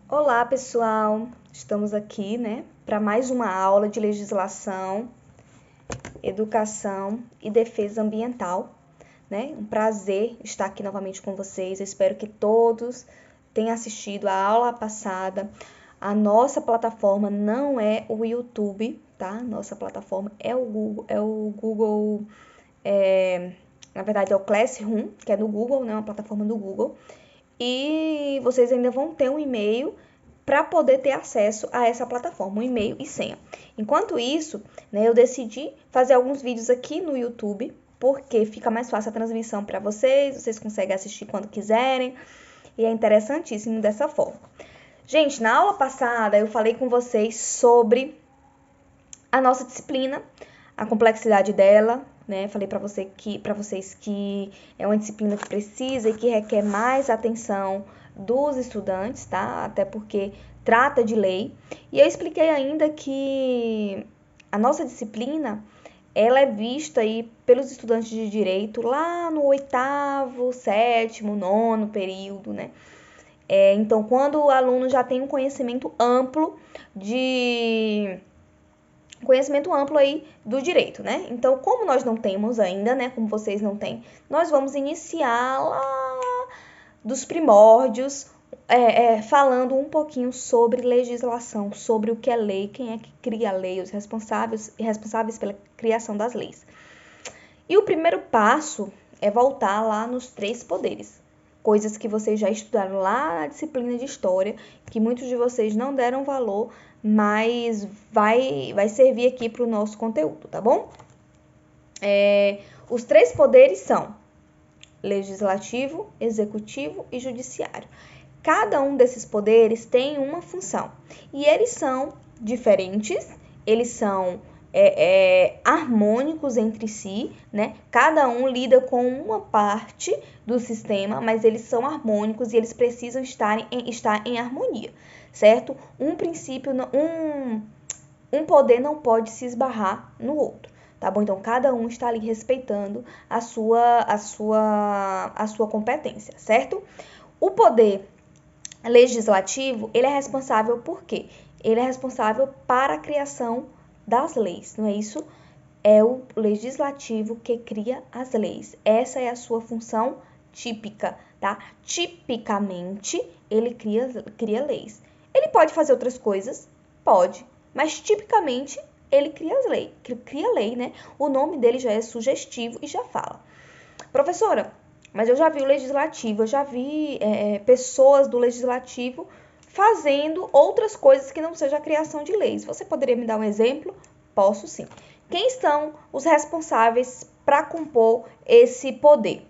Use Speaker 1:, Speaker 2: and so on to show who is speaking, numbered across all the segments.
Speaker 1: Olá, pessoal! Estamos aqui, para mais uma aula de legislação, educação e defesa ambiental, Um prazer estar aqui novamente com vocês. Eu espero que todos tenham assistido a aula passada. A nossa plataforma não é o YouTube, tá? Nossa plataforma é o Google, na verdade é o Classroom, que é do Google, né? Uma plataforma do Google. E vocês ainda vão ter um e-mail para poder ter acesso a essa plataforma, um e-mail e senha. Enquanto isso, eu decidi fazer alguns vídeos aqui no YouTube, porque fica mais fácil a transmissão para vocês conseguem assistir quando quiserem, e é interessantíssimo dessa forma. Gente, na aula passada eu falei com vocês sobre a nossa disciplina, a complexidade dela, Falei para vocês que é uma disciplina que precisa e que requer mais atenção dos estudantes, tá? Até porque trata de lei. E eu expliquei ainda que a nossa disciplina, ela é vista aí pelos estudantes de direito lá no 8º, 7º, 9º período, Então, quando o aluno já tem um conhecimento amplo aí do direito, Então, como nós não temos ainda, como vocês não têm, nós vamos iniciar lá dos primórdios, falando um pouquinho sobre legislação, sobre o que é lei, quem é que cria a lei, os responsáveis pela criação das leis. E o primeiro passo é voltar lá nos 3 poderes, coisas que vocês já estudaram lá na disciplina de história, que muitos de vocês não deram valor, mas vai servir aqui para o nosso conteúdo, tá bom? Os 3 poderes são legislativo, executivo e judiciário. Cada um desses poderes tem uma função e eles são diferentes, eles são harmônicos entre si, Cada um lida com uma parte do sistema, mas eles são harmônicos e eles precisam estar em harmonia, certo? Um princípio, um poder não pode se esbarrar no outro, tá bom? Então, cada um está ali respeitando a sua competência, certo? O poder legislativo, ele é responsável por quê? Ele é responsável para a criação das leis, não é isso? É o legislativo que cria as leis. Essa é a sua função típica, tá? Tipicamente, ele cria leis. Ele pode fazer outras coisas? Pode, mas tipicamente ele cria lei, O nome dele já é sugestivo e já fala. Professora, mas eu já vi o legislativo, eu já vi pessoas do legislativo fazendo outras coisas que não seja a criação de leis. Você poderia me dar um exemplo? Posso sim. Quem são os responsáveis para compor esse poder?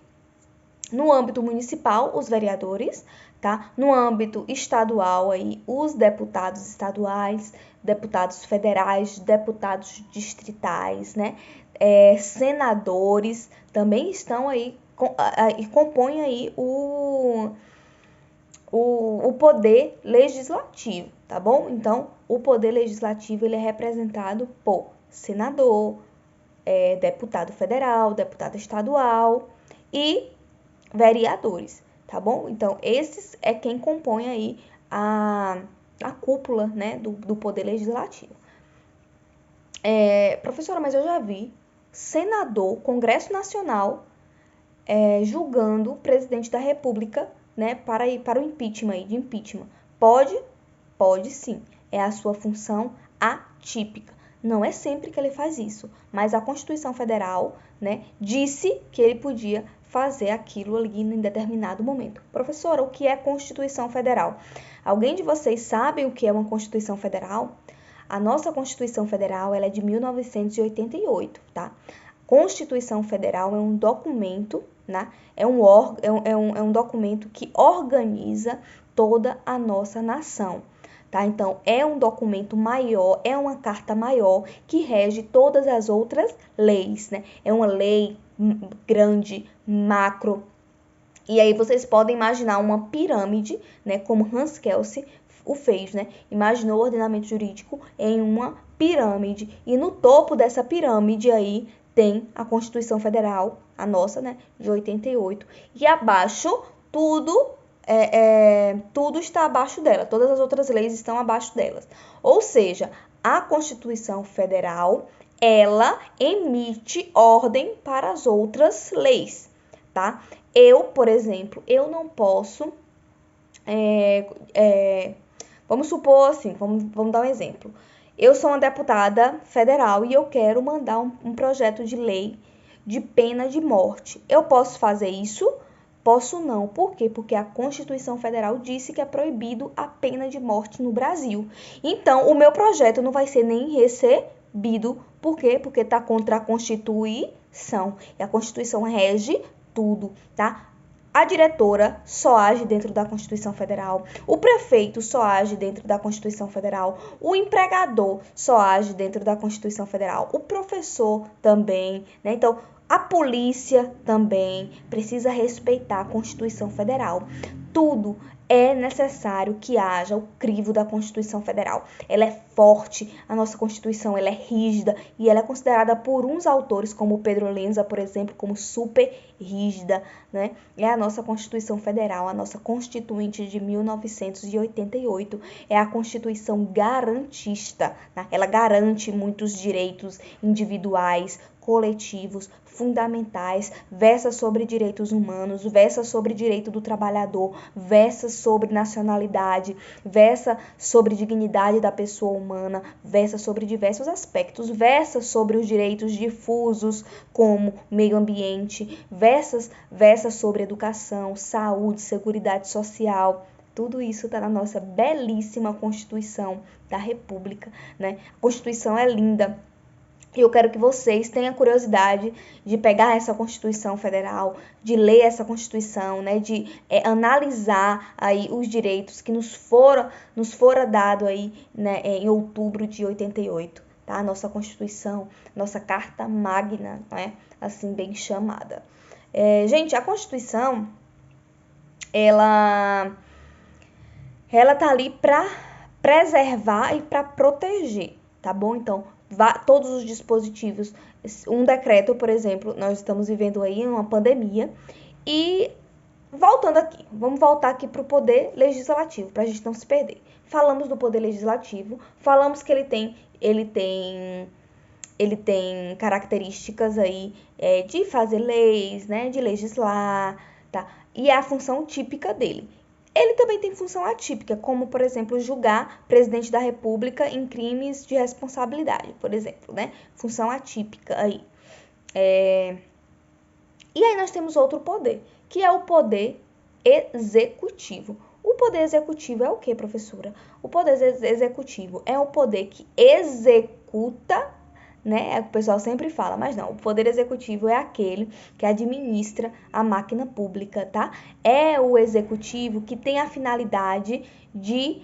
Speaker 1: No âmbito municipal, os vereadores, tá? No âmbito estadual, aí, os deputados estaduais, deputados federais, deputados distritais, senadores também estão aí e compõem aí o poder legislativo, tá bom? Então, o poder legislativo ele é representado por senador, deputado federal, deputado estadual e vereadores, tá bom? Então, esses é quem compõe aí a cúpula, do poder legislativo. Professora, mas eu já vi senador, Congresso Nacional, julgando o presidente da República, para ir para o impeachment, de impeachment. Pode? Pode sim. É a sua função atípica. Não é sempre que ele faz isso, mas a Constituição Federal, disse que ele podia fazer aquilo ali em determinado momento. Professora, o que é Constituição Federal? Alguém de vocês sabe o que é uma Constituição Federal? A nossa Constituição Federal ela é de 1988, tá? Constituição Federal é um documento, é um documento que organiza toda a nossa nação, tá? Então, é um documento maior, é uma carta maior que rege todas as outras leis, É uma lei grande, macro. E aí vocês podem imaginar uma pirâmide, como Hans Kelsen o fez, Imaginou o ordenamento jurídico em uma pirâmide. E no topo dessa pirâmide aí tem a Constituição Federal, a nossa, de 88. E abaixo, tudo tudo está abaixo dela, todas as outras leis estão abaixo delas. Ou seja, a Constituição Federal, ela emite ordem para as outras leis, tá? Eu, por exemplo, eu não posso, vamos supor assim, vamos dar um exemplo. Eu sou uma deputada federal e eu quero mandar um projeto de lei de pena de morte. Eu posso fazer isso? Posso não. Por quê? Porque a Constituição Federal disse que é proibido a pena de morte no Brasil. Então, o meu projeto não vai ser nem recebido. Por quê? Porque está contra a Constituição. E a Constituição rege tudo, tá? A diretora só age dentro da Constituição Federal, o prefeito só age dentro da Constituição Federal, o empregador só age dentro da Constituição Federal, o professor também, né? Então, a polícia também precisa respeitar a Constituição Federal. Tudo é necessário que haja o crivo da Constituição Federal. Ela é forte, a nossa Constituição ela é rígida e ela é considerada por uns autores, como Pedro Lenza, por exemplo, como super rígida, né? É a nossa Constituição Federal, a nossa Constituinte de 1988, é a Constituição garantista, né? Ela garante muitos direitos individuais, coletivos, fundamentais, versa sobre direitos humanos, versa sobre direito do trabalhador, versa sobre nacionalidade, versa sobre dignidade da pessoa humana, versa sobre diversos aspectos, versa sobre os direitos difusos como meio ambiente, versa sobre educação, saúde, seguridade social. Tudo isso está na nossa belíssima Constituição da República, né? A Constituição é linda. E eu quero que vocês tenham curiosidade de pegar essa Constituição Federal, de ler essa Constituição, né, de analisar aí os direitos que nos fora dado aí, né, em outubro de 88, tá? Nossa Constituição, nossa Carta Magna, né, assim bem chamada. Gente, a Constituição, ela tá ali para preservar e para proteger, tá bom? Então, todos os dispositivos, um decreto, por exemplo, nós estamos vivendo aí uma pandemia e vamos voltar aqui para o poder legislativo, para a gente não se perder. Falamos do poder legislativo, falamos que ele tem características aí de fazer leis, né, de legislar, tá? E é a função típica dele. Ele também tem função atípica, como, por exemplo, julgar presidente da República em crimes de responsabilidade, por exemplo, né? Função atípica aí. E aí nós temos outro poder, que é o poder executivo. O poder executivo é o quê, professora? O poder executivo é o poder que executa, né? O pessoal sempre fala, mas não, o poder executivo é aquele que administra a máquina pública, tá? É o executivo que tem a finalidade de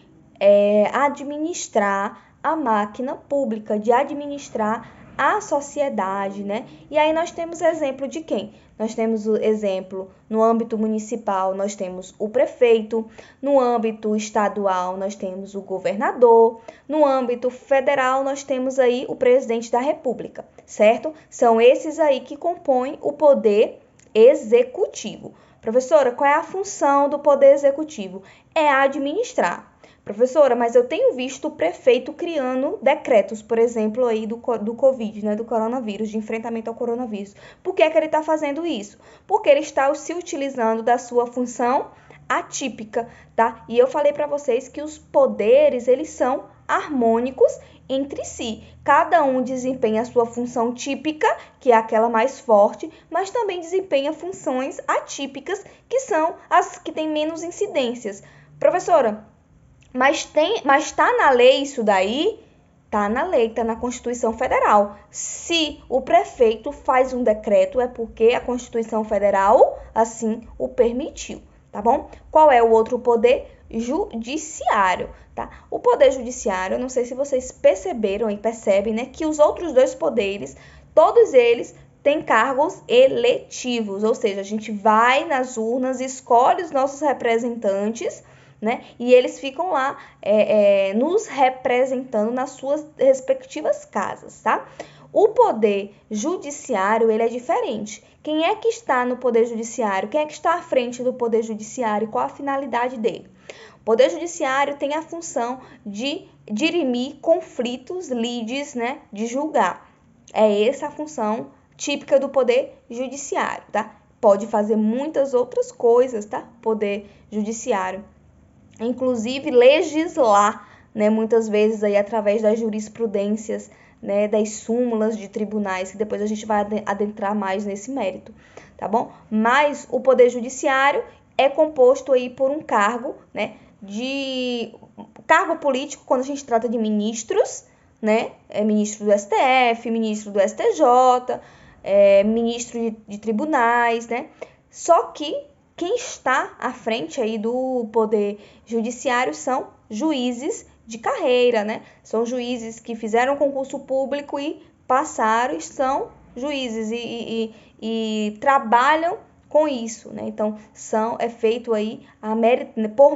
Speaker 1: administrar a máquina pública, de administrar a sociedade, né? E aí nós temos exemplo de quem? Nós temos o exemplo no âmbito municipal, nós temos o prefeito, no âmbito estadual nós temos o governador, no âmbito federal nós temos aí o presidente da República, certo? São esses aí que compõem o poder executivo. Professora, qual é a função do poder executivo? É administrar. Professora, mas eu tenho visto o prefeito criando decretos, por exemplo, aí do Covid, né, do coronavírus, de enfrentamento ao coronavírus. Por que ele está fazendo isso? Porque ele está se utilizando da sua função atípica, tá? E eu falei para vocês que os poderes, eles são harmônicos entre si. Cada um desempenha a sua função típica, que é aquela mais forte, mas também desempenha funções atípicas, que são as que têm menos incidências. Professora, mas tá na lei isso daí? Tá na lei, tá na Constituição Federal. Se o prefeito faz um decreto, é porque a Constituição Federal assim o permitiu, tá bom? Qual é o outro poder? Judiciário, tá? O poder judiciário, eu não sei se vocês perceberam e percebem, né, que os outros dois poderes, todos eles têm cargos eletivos, ou seja, a gente vai nas urnas, escolhe os nossos representantes, né? E eles ficam lá nos representando nas suas respectivas casas, tá? O poder judiciário, ele é diferente. Quem é que está no poder judiciário? Quem é que está à frente do poder judiciário? Qual a finalidade dele? O poder judiciário tem a função de dirimir conflitos, lides, né, de julgar. É essa a função típica do poder judiciário, tá? Pode fazer muitas outras coisas, tá? Poder judiciário. Inclusive legislar, né, muitas vezes aí através das jurisprudências, né, das súmulas de tribunais, que depois a gente vai adentrar mais nesse mérito, tá bom? Mas o poder judiciário é composto aí por um cargo, né, de cargo político quando a gente trata de ministros, né, ministro do STF, ministro do STJ, ministro de tribunais, né? Só que quem está à frente aí do poder judiciário são juízes de carreira, né? São juízes que fizeram concurso público e passaram, são juízes e trabalham com isso, né? Então, é feito aí por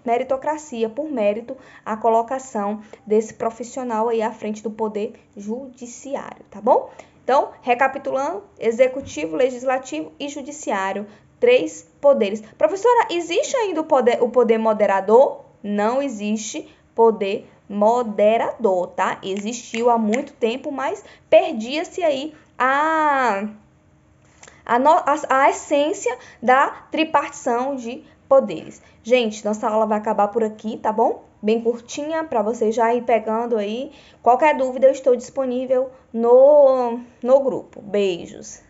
Speaker 1: meritocracia, por mérito, a colocação desse profissional aí à frente do poder judiciário, tá bom? Então, recapitulando, executivo, legislativo e judiciário, 3 poderes. Professora, existe ainda o poder moderador? Não existe poder moderador, tá? Existiu há muito tempo, mas perdia-se aí a essência da tripartição de poderes. Gente, nossa aula vai acabar por aqui, tá bom? Bem curtinha, para você já ir pegando aí. Qualquer dúvida, eu estou disponível no grupo. Beijos!